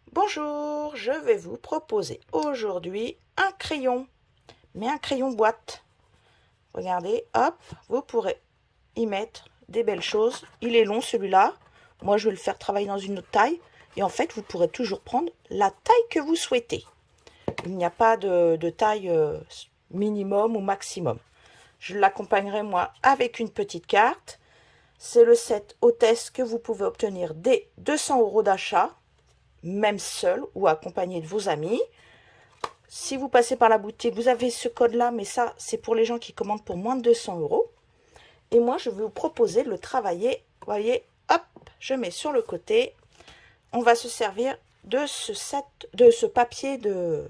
Bonjour, je vais vous proposer aujourd'hui un crayon, mais un crayon boîte. Regardez, hop, vous pourrez y mettre des belles choses. Il est long celui-là, moi je vais le faire travailler dans une autre taille. Et en fait, vous pourrez toujours prendre la taille que vous souhaitez. Il n'y a pas de taille minimum ou maximum. Je l'accompagnerai moi avec une petite carte. C'est le set hôtesse que vous pouvez obtenir dès 200 € d'achat, même seul ou accompagné de vos amis. Si vous passez par la boutique, vous avez ce code-là, mais ça, c'est pour les gens qui commandent pour moins de 200 €. Et moi, je vais vous proposer de le travailler. Vous voyez, hop, je mets sur le côté. On va se servir de ce papier de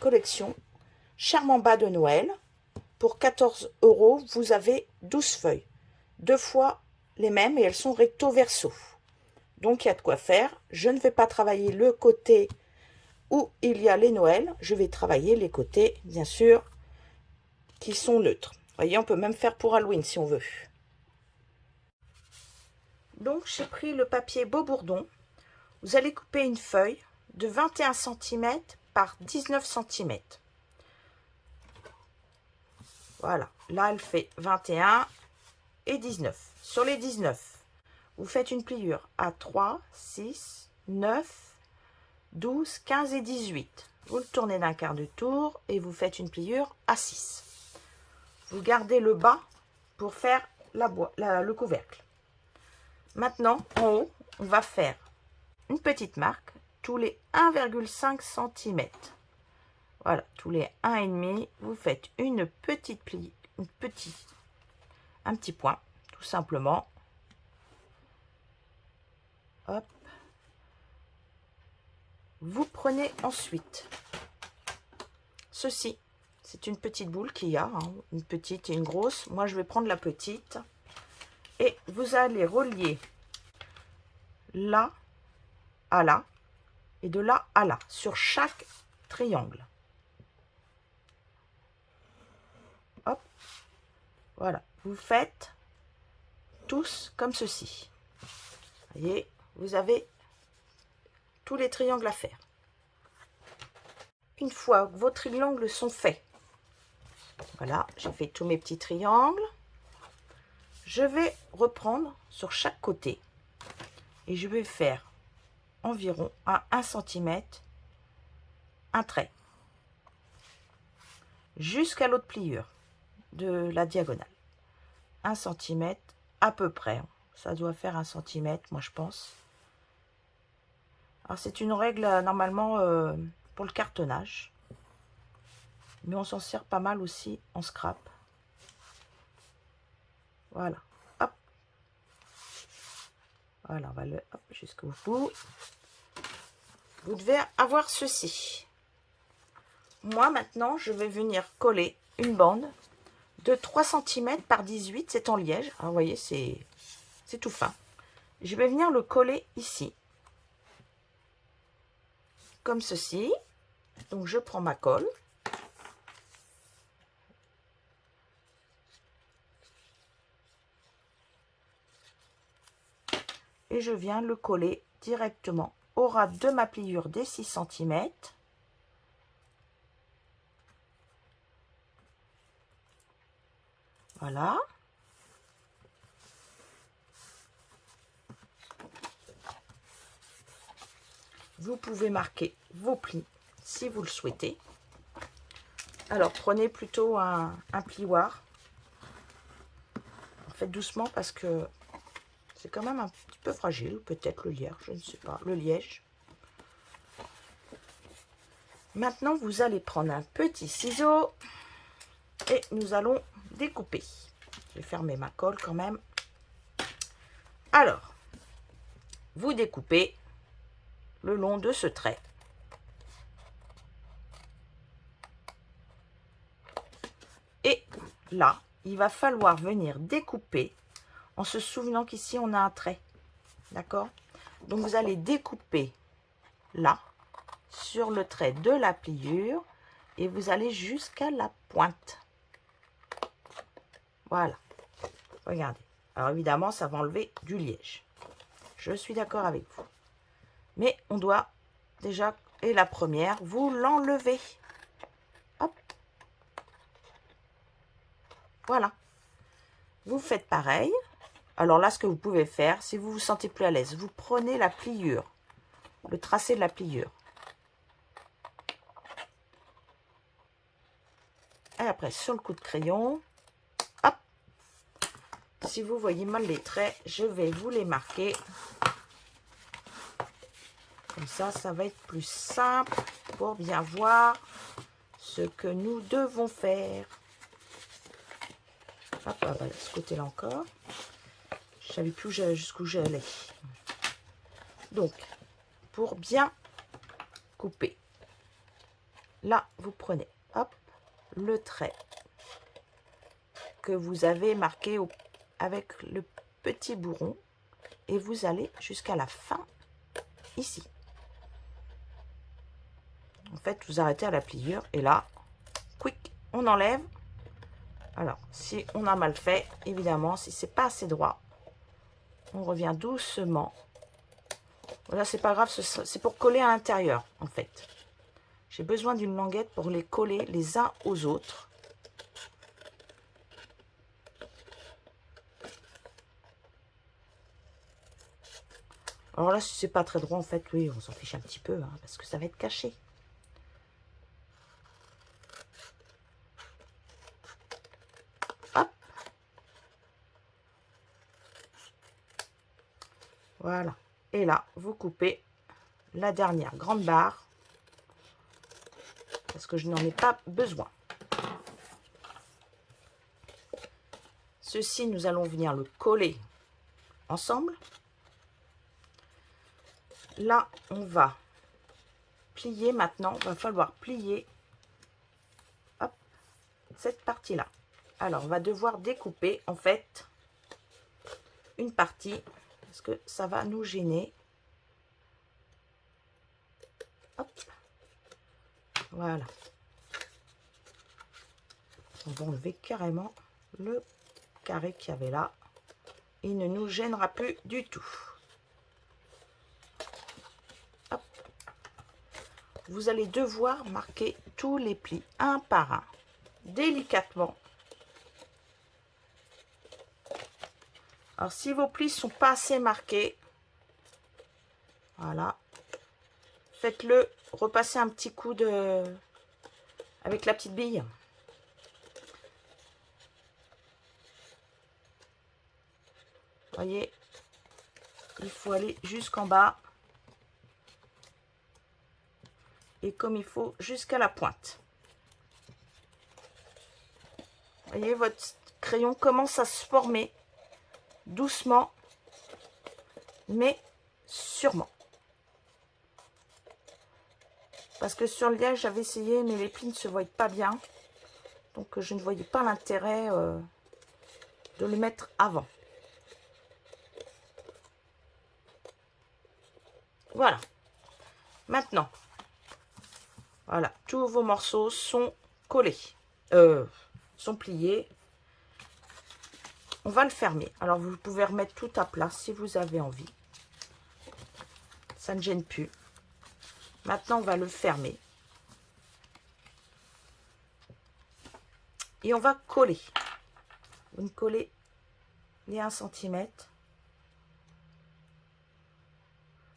collection Charmant Bas de Noël. Pour 14 €, vous avez 12 feuilles. Deux fois les mêmes et elles sont recto verso. Donc, il y a de quoi faire. Je ne vais pas travailler le côté où il y a les Noëls. Je vais travailler les côtés, bien sûr, qui sont neutres. Vous voyez, on peut même faire pour Halloween si on veut. Donc, j'ai pris le papier Beau Bourdon. Vous allez couper une feuille de 21 cm par 19 cm. Voilà, là, elle fait 21 et 19. Sur les 19, vous faites une pliure à 3, 6, 9, 12, 15 et 18. Vous le tournez d'un quart de tour et vous faites une pliure à 6. Vous gardez le bas pour faire le couvercle. Maintenant, en haut, on va faire une petite marque tous les 1,5 cm. Voilà, tous les 1,5, vous faites une petite plie, un petit point, tout simplement. Hop. Vous prenez ensuite ceci. C'est une petite boule qu'il y a, hein, une petite et une grosse. Moi, je vais prendre la petite. Et vous allez relier là à là et de là à là sur chaque triangle. Hop. Voilà. Vous faites tous comme ceci. Vous voyez, vous avez tous les triangles à faire. Une fois que vos triangles sont faits, voilà, j'ai fait tous mes petits triangles. Je vais reprendre sur chaque côté et je vais faire environ à 1 cm un trait jusqu'à l'autre pliure de la diagonale. 1 cm à peu près, ça doit faire 1 cm, moi je pense. Alors c'est une règle normalement pour le cartonnage, mais on s'en sert pas mal aussi en scrap. Voilà, hop. Voilà, on va le hop jusqu'au bout. Vous devez avoir ceci. Moi maintenant, je vais venir coller une bande de 3 cm par 18, c'est en liège. Alors, vous voyez, c'est tout fin. Je vais venir le coller ici, comme ceci. Donc, je prends ma colle. Et je viens le coller directement au ras de ma pliure des 6 cm. Voilà. Vous pouvez marquer vos plis si vous le souhaitez. Alors, prenez plutôt un plioir. Faites doucement parce que c'est quand même un petit peu fragile. Peut-être le liège, je ne sais pas. Le liège. Maintenant, vous allez prendre un petit ciseau et nous allons découper. Je vais fermer ma colle quand même. Alors, vous découpez le long de ce trait. Et là, il va falloir venir découper en se souvenant qu'ici, on a un trait. D'accord? Donc, vous allez découper là, sur le trait de la pliure, et vous allez jusqu'à la pointe. Voilà. Regardez. Alors, évidemment, ça va enlever du liège. Je suis d'accord avec vous. Mais on doit déjà, et la première, vous l'enlevez. Hop. Voilà. Vous faites pareil. Alors là, ce que vous pouvez faire, si vous vous sentez plus à l'aise, vous prenez la pliure, le tracé de la pliure. Et après, sur le coup de crayon, hop. Si vous voyez mal les traits, je vais vous les marquer. Comme ça, ça va être plus simple pour bien voir ce que nous devons faire. Hop, voilà, ce côté-là encore. Je ne savais plus jusqu'où j'allais. Donc, pour bien couper, là, vous prenez, hop, le trait que vous avez marqué avec le petit bourron et vous allez jusqu'à la fin, ici. En fait, vous arrêtez à la pliure et là, quick, on enlève. Alors, si on a mal fait, évidemment, si c'est pas assez droit, on revient doucement. Voilà, c'est pas grave, c'est pour coller à l'intérieur, en fait. J'ai besoin d'une languette pour les coller les uns aux autres. Alors là, si c'est pas très droit, en fait, oui, on s'en fiche un petit peu, hein, parce que ça va être caché. Hop. Voilà. Et là, vous coupez la dernière grande barre, parce que je n'en ai pas besoin. Ceci, nous allons venir le coller ensemble. Là, on va plier maintenant. Il va falloir plier, hop, cette partie-là. Alors, on va devoir découper, en fait, une partie, parce que ça va nous gêner. Hop. Voilà. On va enlever carrément le carré qu'il y avait là. Il ne nous gênera plus du tout. Hop. Vous allez devoir marquer tous les plis un par un, délicatement. Alors, si vos plis sont pas assez marqués, voilà, faites-le, repassez un petit coup avec la petite bille. Voyez, il faut aller jusqu'en bas et comme il faut jusqu'à la pointe. Voyez, votre crayon commence à se former doucement, mais sûrement. Parce que sur le liège, j'avais essayé, mais les plis ne se voyaient pas bien. Donc, je ne voyais pas l'intérêt de le mettre avant. Voilà. Maintenant, voilà, tous vos morceaux sont collés, sont pliés. On va le fermer. Alors, vous pouvez remettre tout à plat si vous avez envie. Ça ne gêne plus. Maintenant, on va le fermer. Et on va coller. Vous collez les 1 cm.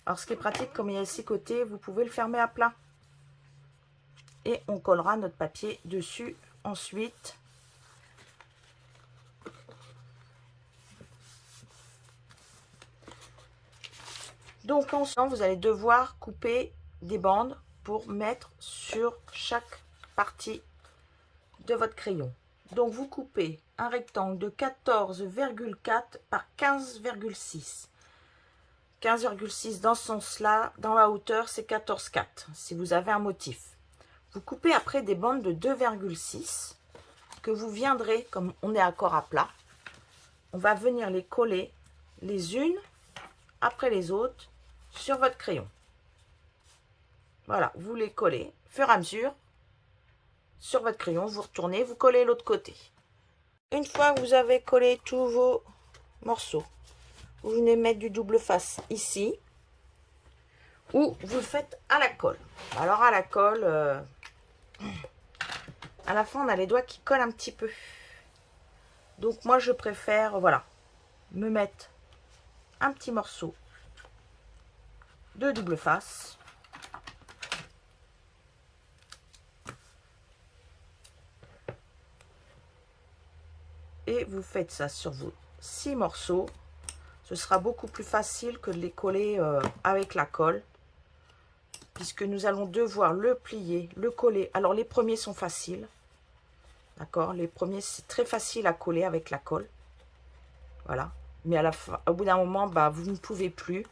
Alors, ce qui est pratique, comme il y a 6 côtés, vous pouvez le fermer à plat. Et on collera notre papier dessus ensuite. Donc, ensemble, vous allez devoir couper des bandes pour mettre sur chaque partie de votre crayon. Donc, vous coupez un rectangle de 14,4 par 15,6. 15,6 dans ce sens-là, dans la hauteur, c'est 14,4 si vous avez un motif. Vous coupez après des bandes de 2,6 que vous viendrez, comme on est à corps à plat, on va venir les coller les unes après les autres sur votre crayon. Voilà, vous les collez au fur et à mesure sur votre crayon, vous retournez, vous collez l'autre côté. Une fois que vous avez collé tous vos morceaux, vous venez mettre du double face ici. ou vous le faites à la colle. Alors à la colle, à la fin on a les doigts qui collent un petit peu. Donc moi je préfère, voilà, me mettre un petit morceau de double face. Et vous faites ça sur vos 6 morceaux. Ce sera beaucoup plus facile que de les coller avec la colle, puisque nous allons devoir le plier, le coller. Alors les premiers sont faciles, d'accord? Les premiers c'est très facile à coller avec la colle, voilà. Mais à la fin, au bout d'un moment, bah, vous ne pouvez plus.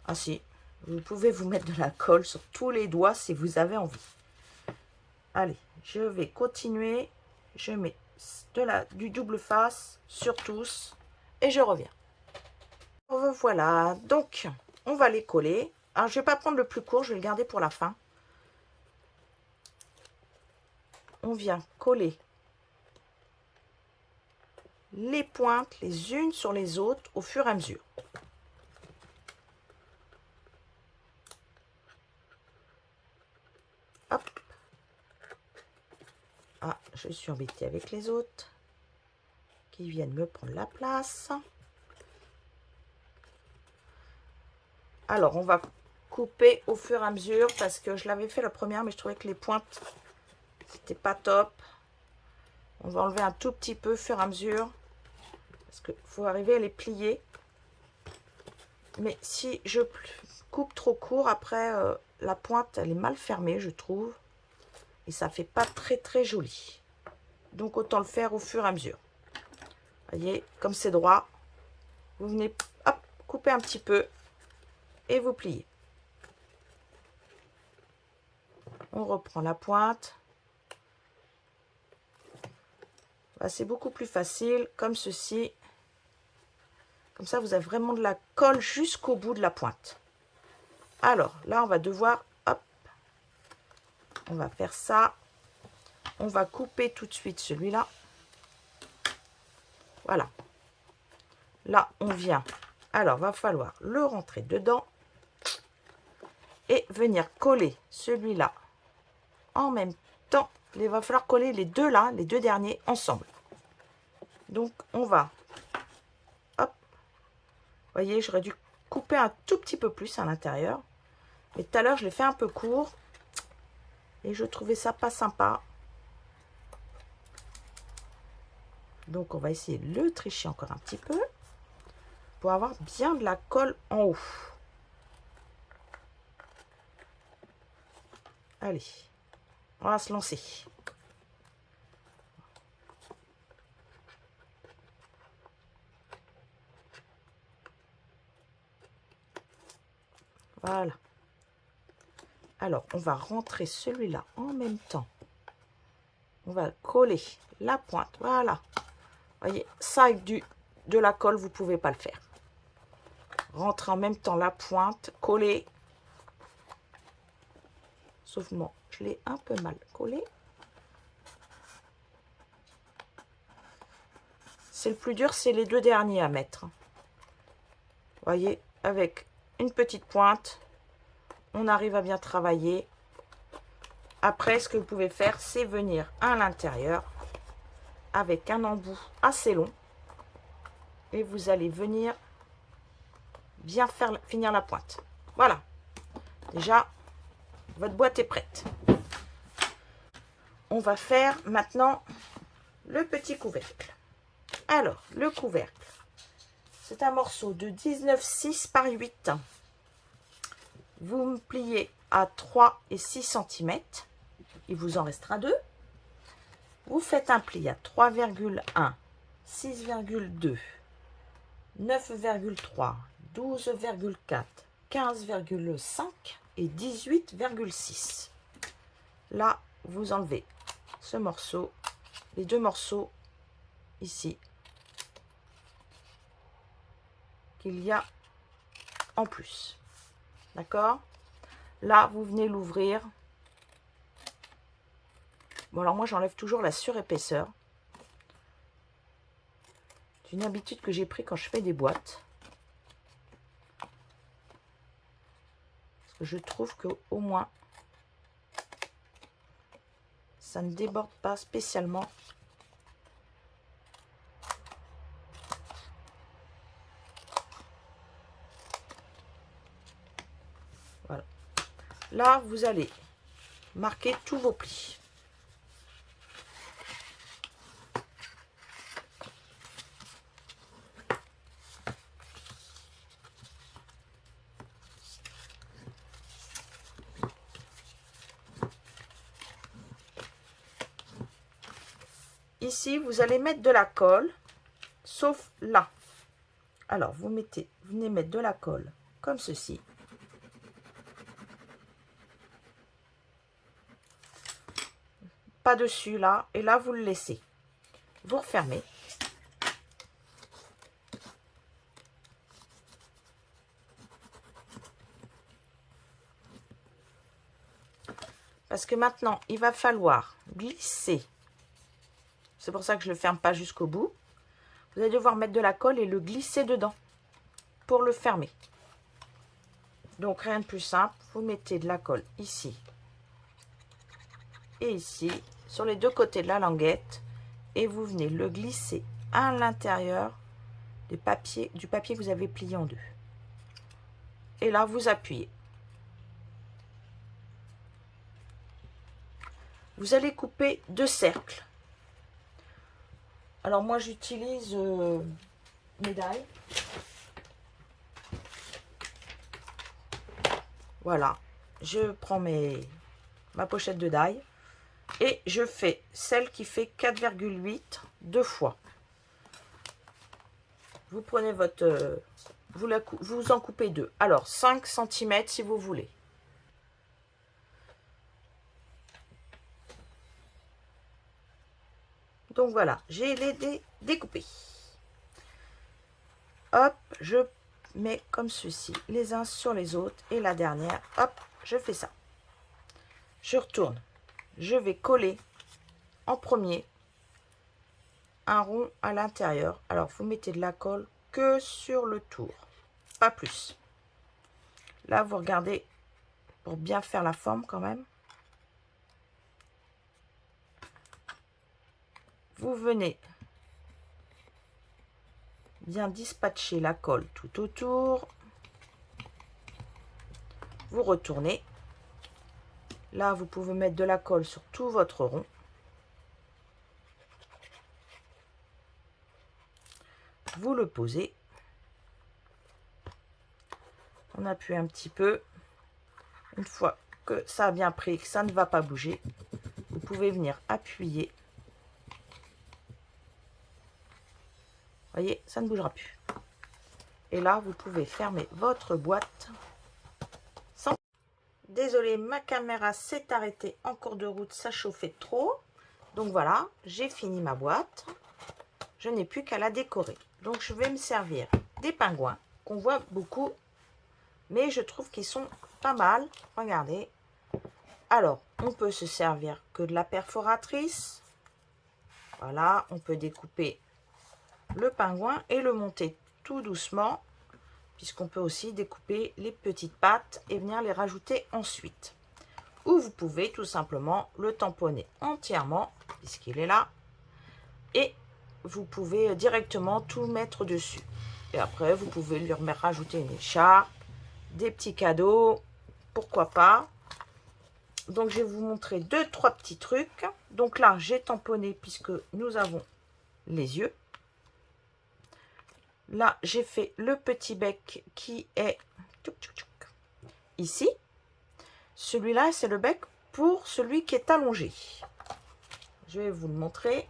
Ah si, vous pouvez vous mettre de la colle sur tous les doigts si vous avez envie. Allez, je vais continuer. Je mets du double face sur tous et je reviens. Voilà, donc on va les coller. Alors je vais pas prendre le plus court, je vais le garder pour la fin. On vient coller les pointes les unes sur les autres au fur et à mesure. Hop. Ah, je suis embêtée avec les autres qui viennent me prendre la place. Alors, on va couper au fur et à mesure parce que je l'avais fait la première, mais je trouvais que les pointes, c'était pas top. On va enlever un tout petit peu au fur et à mesure parce qu'il faut arriver à les plier. Mais si je coupe trop court, après, la pointe, elle est mal fermée, je trouve. Et ça fait pas très joli. Donc, autant le faire au fur et à mesure. Vous voyez, comme c'est droit, vous venez hop, couper un petit peu et vous pliez. On reprend la pointe. Là, c'est beaucoup plus facile, comme ceci. Comme ça, vous avez vraiment de la colle jusqu'au bout de la pointe. Alors, là, on va devoir, hop, on va faire ça. On va couper tout de suite celui-là. Voilà. Là, on vient. Alors, va falloir le rentrer dedans et venir coller celui-là en même temps. Il va falloir coller les deux là, les deux derniers ensemble. Donc, on va, hop, vous voyez, j'aurais dû couper un tout petit peu plus à l'intérieur. Mais tout à l'heure, je l'ai fait un peu court et je trouvais ça pas sympa. Donc, on va essayer de le tricher encore un petit peu pour avoir bien de la colle en haut. Allez, on va se lancer. Voilà. Alors, on va rentrer celui-là en même temps. On va coller la pointe. Voilà. Vous voyez, ça avec de la colle, vous ne pouvez pas le faire. Rentrer en même temps la pointe, coller. Sauf moi, je l'ai un peu mal collé. C'est le plus dur, c'est les deux derniers à mettre. Vous voyez, avec une petite pointe, on arrive à bien travailler. Après, ce que vous pouvez faire, c'est venir à l'intérieur avec un embout assez long. Et vous allez venir bien finir la pointe. Voilà. Déjà, votre boîte est prête. On va faire maintenant le petit couvercle. Alors, le couvercle, c'est un morceau de 19,6 par 8. Vous me pliez à 3 et 6 cm. Il vous en restera 2. Vous faites un pli à 3,1, 6,2, 9,3, 12,4, 15,5 et 18,6. Là, vous enlevez ce morceau, les deux morceaux ici qu'il y a en plus. D'accord? Là, vous venez l'ouvrir. Bon, alors moi, j'enlève toujours la surépaisseur. C'est une habitude que j'ai pris quand je fais des boîtes. Parce Je trouve que au moins ça ne déborde pas spécialement. Voilà. Là, vous allez marquer tous vos plis. Ici, vous allez mettre de la colle, sauf là. Alors, vous venez mettre de la colle comme ceci. Pas dessus là, et là, vous le laissez. Vous refermez. Parce que maintenant, il va falloir glisser. C'est pour ça que je ne le ferme pas jusqu'au bout. Vous allez devoir mettre de la colle et le glisser dedans pour le fermer. Donc, rien de plus simple. Vous mettez de la colle ici et ici, sur les deux côtés de la languette. Et vous venez le glisser à l'intérieur du papier que vous avez plié en deux. Et là, vous appuyez. Vous allez couper 2 cercles. Alors moi j'utilise médaille. Voilà, je prends ma pochette de die et je fais celle qui fait 4,8 2 fois. Vous prenez votre... vous en coupez 2. Alors 5 cm si vous voulez. Donc voilà, j'ai les découpés. Hop, je mets comme ceci, les uns sur les autres. Et la dernière, hop, je fais ça. Je retourne. Je vais coller en premier un rond à l'intérieur. Alors, vous mettez de la colle que sur le tour, pas plus. Là, vous regardez pour bien faire la forme quand même. Vous venez bien dispatcher la colle tout autour. Vous retournez. Là, vous pouvez mettre de la colle sur tout votre rond. Vous le posez. On appuie un petit peu. Une fois que ça a bien pris, que ça ne va pas bouger, vous pouvez venir appuyer. Voyez, ça ne bougera plus. Et là, vous pouvez fermer votre boîte. Désolée, ma caméra s'est arrêtée en cours de route, ça chauffait trop. Donc voilà, j'ai fini ma boîte. Je n'ai plus qu'à la décorer. Donc je vais me servir des pingouins qu'on voit beaucoup, mais je trouve qu'ils sont pas mal. Regardez. Alors, on peut se servir que de la perforatrice. Voilà, on peut découper le pingouin et le monter tout doucement, puisqu'on peut aussi découper les petites pattes et venir les rajouter ensuite. Ou vous pouvez tout simplement le tamponner entièrement, puisqu'il est là, et vous pouvez directement tout mettre dessus. Et après, vous pouvez lui rajouter une écharpe, des petits cadeaux, pourquoi pas. Donc, je vais vous montrer 2-3 petits trucs. Donc là, j'ai tamponné puisque nous avons les yeux. Là, j'ai fait le petit bec qui est ici. Celui-là, c'est le bec pour celui qui est allongé. Je vais vous le montrer.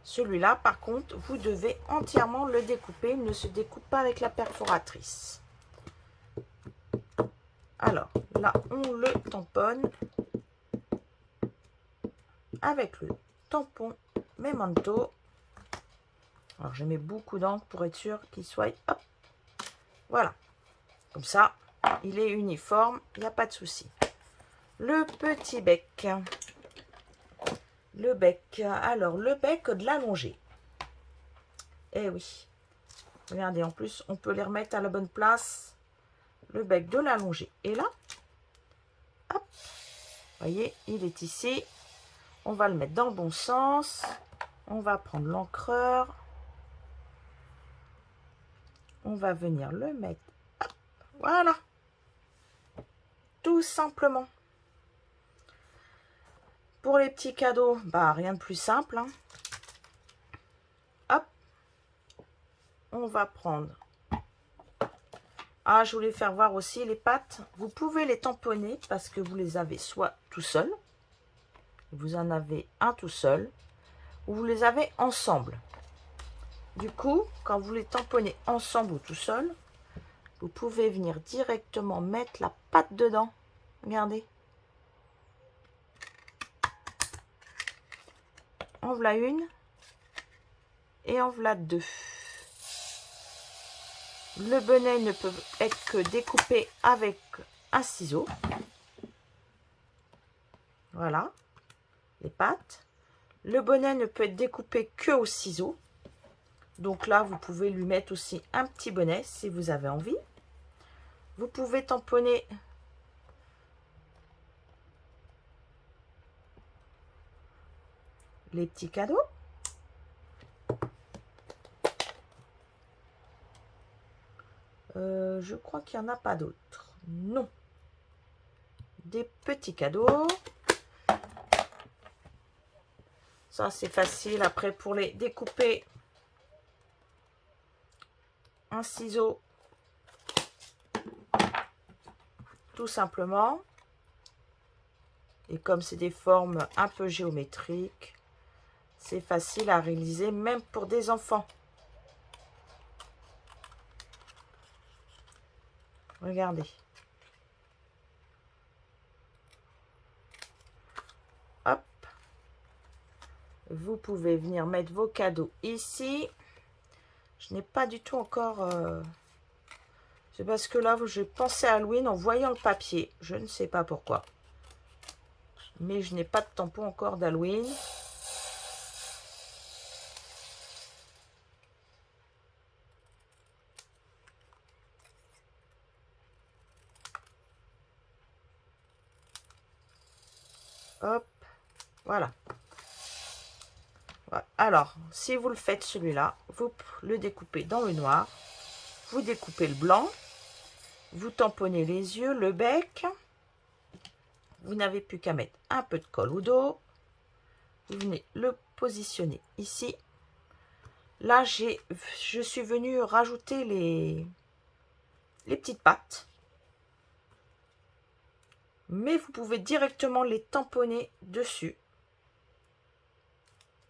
Celui-là, par contre, vous devez entièrement le découper. Il ne se découpe pas avec la perforatrice. Alors, là, on le tamponne avec le tampon Memento. Alors, je mets beaucoup d'encre pour être sûr qu'il soit... Hop, voilà. Comme ça, il est uniforme, il n'y a pas de souci. Le petit bec. Le bec. Alors, le bec de l'allongé. Eh oui. Regardez, en plus, on peut les remettre à la bonne place. Le bec de l'allongé est là. voyez, il est ici. On va le mettre dans le bon sens. On va prendre l'encreur. On va venir le mettre. Hop, voilà. Tout simplement. Pour les petits cadeaux, bah rien de plus simple. Hein. Hop. On va prendre. Ah, je voulais faire voir aussi les pattes. Vous pouvez les tamponner parce que vous les avez soit tout seul. Vous en avez un tout seul. Ou vous les avez ensemble. Du coup, quand vous les tamponnez ensemble ou tout seul, vous pouvez venir directement mettre la patte dedans. Regardez. En voilà une. Et en voilà deux. Le bonnet ne peut être que découpé avec un ciseau. Voilà. Les pattes. Le bonnet ne peut être découpé que au ciseau. Donc là, vous pouvez lui mettre aussi un petit bonnet si vous avez envie. Vous pouvez tamponner les petits cadeaux. Je crois qu'il n'y en a pas d'autres. Non. Des petits cadeaux. Ça, c'est facile. Après, pour les découper, un ciseau. Tout simplement. Et comme c'est des formes un peu géométriques, c'est facile à réaliser même pour des enfants. Regardez. Hop. Vous pouvez venir mettre vos cadeaux ici. Je n'ai pas du tout encore... C'est parce que là, j'ai pensé à Halloween en voyant le papier. Je ne sais pas pourquoi. Mais je n'ai pas de tampon encore d'Halloween. Hop, voilà. Alors, si vous le faites celui-là, vous le découpez dans le noir. Vous découpez le blanc. Vous tamponnez les yeux, le bec. Vous n'avez plus qu'à mettre un peu de colle au dos. Vous venez le positionner ici. Là, je suis venue rajouter les petites pattes. Mais vous pouvez directement les tamponner dessus.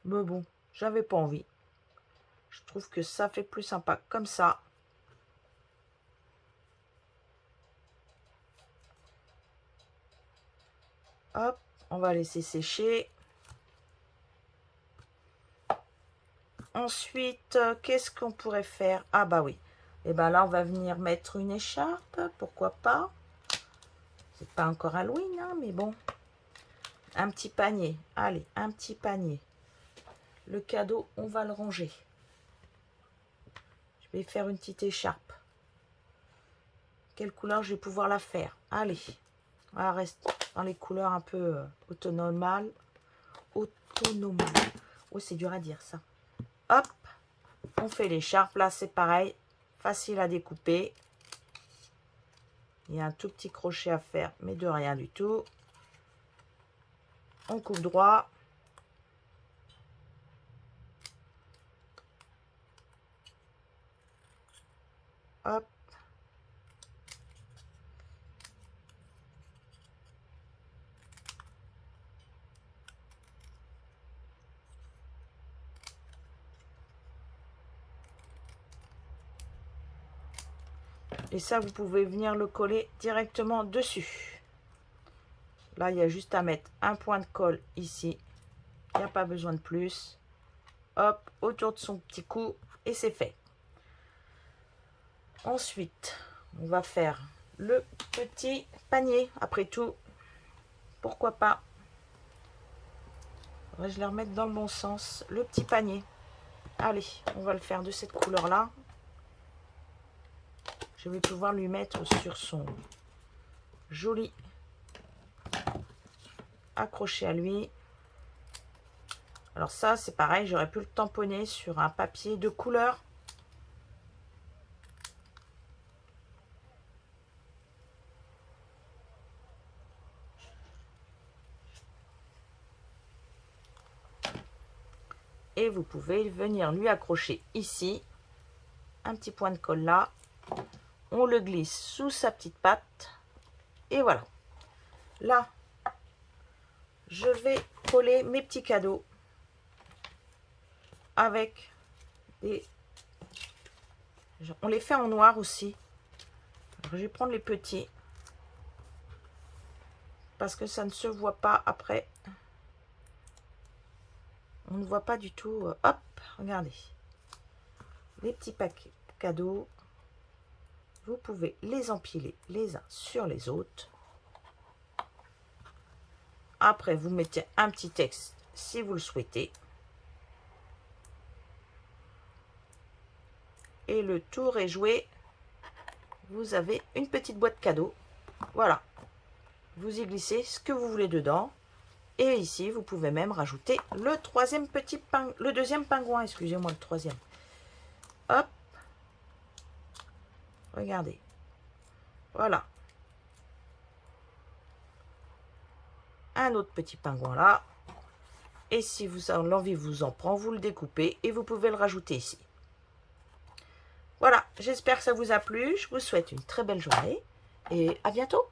Mais bon, j'avais pas envie. Je trouve que ça fait plus sympa comme ça. Hop, on va laisser sécher. Ensuite, qu'est-ce qu'on pourrait faire? Ah bah oui. Et ben là, on va venir mettre une écharpe. Pourquoi pas? C'est pas encore Halloween, hein, mais bon. Un petit panier. Allez, un petit panier. Le cadeau, on va le ranger. Je vais faire une petite écharpe. Quelle couleur je vais pouvoir la faire? Allez. On va rester dans les couleurs un peu autonomales. Autonomales. Oh, c'est dur à dire ça. Hop. On fait l'écharpe. Là, c'est pareil. Facile à découper. Il y a un tout petit crochet à faire, mais de rien du tout. On coupe droit. Hop. Et ça, vous pouvez venir le coller directement dessus. Là, il y a juste à mettre un point de colle ici. Il n'y a pas besoin de plus. Hop, autour de son petit cou et c'est fait. Ensuite, on va faire le petit panier. Après tout, pourquoi pas. Je vais les remettre dans le bon sens. Le petit panier. Allez, on va le faire de cette couleur-là. Je vais pouvoir lui mettre sur son joli accroché à lui. Alors ça, c'est pareil, j'aurais pu le tamponner sur un papier de couleur. Et vous pouvez venir lui accrocher ici. Un petit point de colle là. On le glisse sous sa petite patte. Et voilà. Là, je vais coller mes petits cadeaux avec des... On les fait en noir aussi. Alors, je vais prendre les petits parce que ça ne se voit pas après. On ne voit pas du tout. Hop, regardez. Les petits paquets cadeaux. Vous pouvez les empiler les uns sur les autres. Après, vous mettez un petit texte si vous le souhaitez. Et le tour est joué. Vous avez une petite boîte cadeau. Voilà. Vous y glissez ce que vous voulez dedans. Et ici, vous pouvez même rajouter le deuxième pingouin. Excusez-moi, le troisième. Hop. Regardez. Voilà. Un autre petit pingouin là. Et si l'envie vous en prend, vous le découpez et vous pouvez le rajouter ici. Voilà, j'espère que ça vous a plu. Je vous souhaite une très belle journée et à bientôt.